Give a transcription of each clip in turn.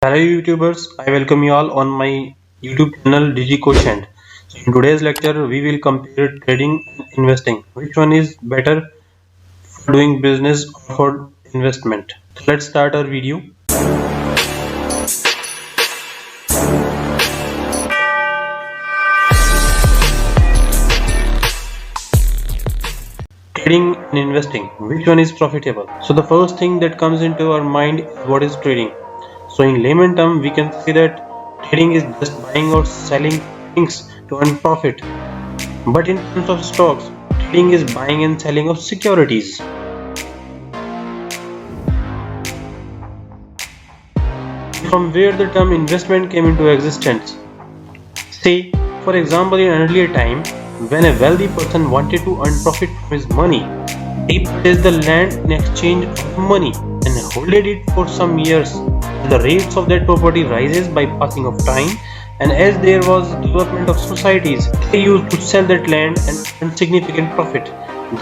Hello YouTubers, I welcome you all on my YouTube channel DigiQuotient. So in today's lecture, we will compare trading and investing. Which one is better for doing business or for investment? So let's start our video. Trading and investing. Which one is profitable? So the first thing that comes into our mind is what is trading. So in layman term, we can say that trading is just buying or selling things to earn profit. But in terms of stocks, trading is buying and selling of securities. From where the term investment came into existence. Say, for example, in an earlier time, when a wealthy person wanted to earn profit from his money, he purchased the land in exchange of money and holded it for some years. The rates of that property rises by passing of time, and as there was development of societies, they used to sell that land and earn significant profit.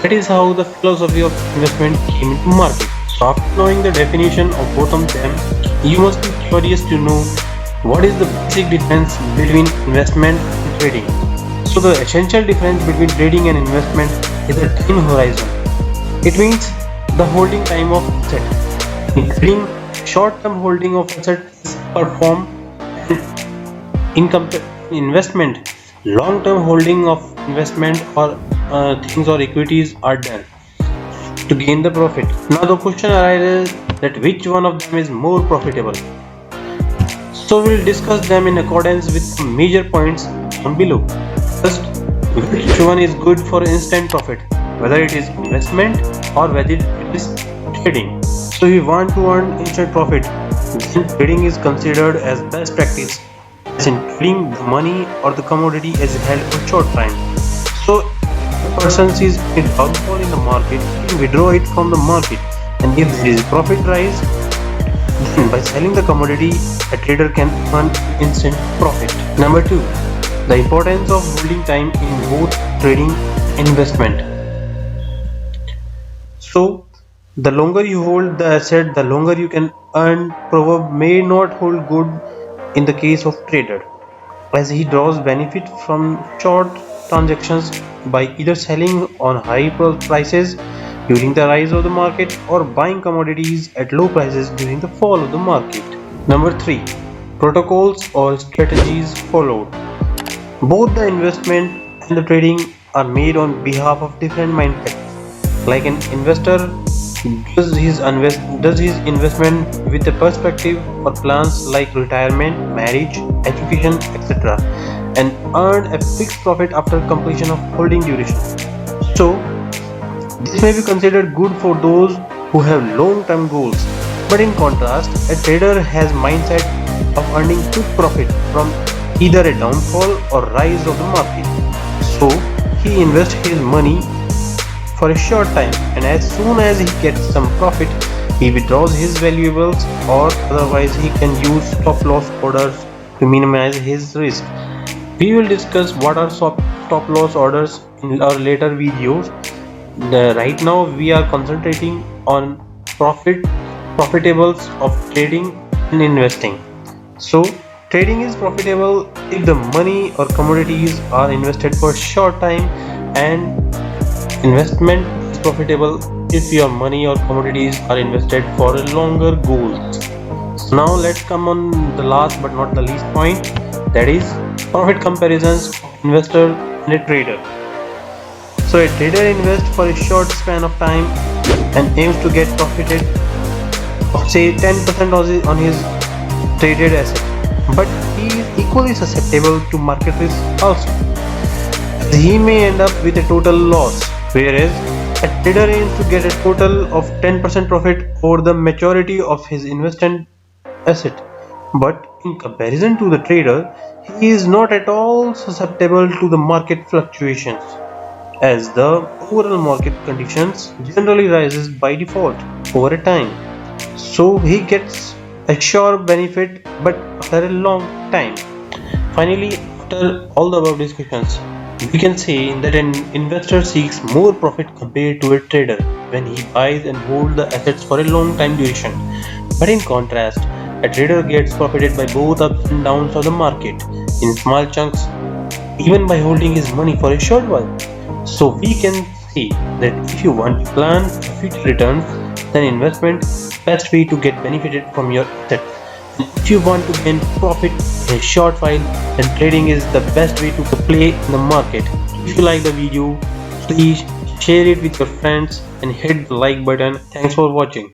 That is how the philosophy of investment came into market. So after knowing the definition of both of them, you must be curious to know what is the basic difference between investment and trading. So the essential difference between trading and investment is the time horizon. It means the holding time of asset. In trading, short-term holding of asset is performed, and in investment, long-term holding of investment or things or equities are done to gain the profit. Now the question arises that which one of them is more profitable. So we'll discuss them in accordance with some major points down below. First, which one is good for instant profit, whether it is investment or whether it is trading. So if you want to earn instant profit, then trading is considered as best practice, as in trading the money or the commodity is held for short time. So if a person sees a downfall in the market, he can withdraw it from the market, and if there is profit rise, then by selling the commodity, a trader can earn instant profit. Number 2, the importance of holding time in both trading and investment. So the longer you hold the asset, the longer you can earn. Proverb may not hold good in the case of trader, as he draws benefit from short transactions by either selling on high prices during the rise of the market or buying commodities at low prices during the fall of the market. Number 3, protocols or strategies followed. Both the investment and the trading are made on behalf of different mindsets. Like an investor does his investment with a perspective or plans like retirement, marriage, education, etc., and earn a fixed profit after completion of holding duration. So this may be considered good for those who have long-term goals. But in contrast, a trader has mindset of earning quick profit from either a downfall or rise of the market. So he invests his money for a short time, and as soon as he gets some profit, he withdraws his valuables, or otherwise he can use stop loss orders to minimize his risk. We will discuss what are stop loss orders in our later videos. Right now we are concentrating on profitables of trading and investing. So trading is profitable if the money or commodities are invested for a short time, and investment is profitable if your money or commodities are invested for a longer goals. So now let's come on the last but not the least point, that is profit comparisons of investor and a trader. So a trader invests for a short span of time and aims to get profited of say 10% on his traded asset, but he is equally susceptible to market risk also, as he may end up with a total loss, whereas a trader aims to get a total of 10% profit over the maturity of his invested asset. But in comparison to the trader, he is not at all susceptible to the market fluctuations, as the overall market conditions generally rises by default over a time. So he gets a sure benefit, but after a long time. Finally, after all the above discussions, we can say that an investor seeks more profit compared to a trader when he buys and holds the assets for a long time duration. But in contrast, A trader gets profited by both ups and downs of the market in small chunks, even by holding his money for a short while. So we can see that if you want to plan future returns, then investment is the best way to get benefited from your assets. And if you want to gain profit in a short while, then trading is the best way to play in the market. If you like the video, please share it with your friends and hit the like button. Thanks for watching.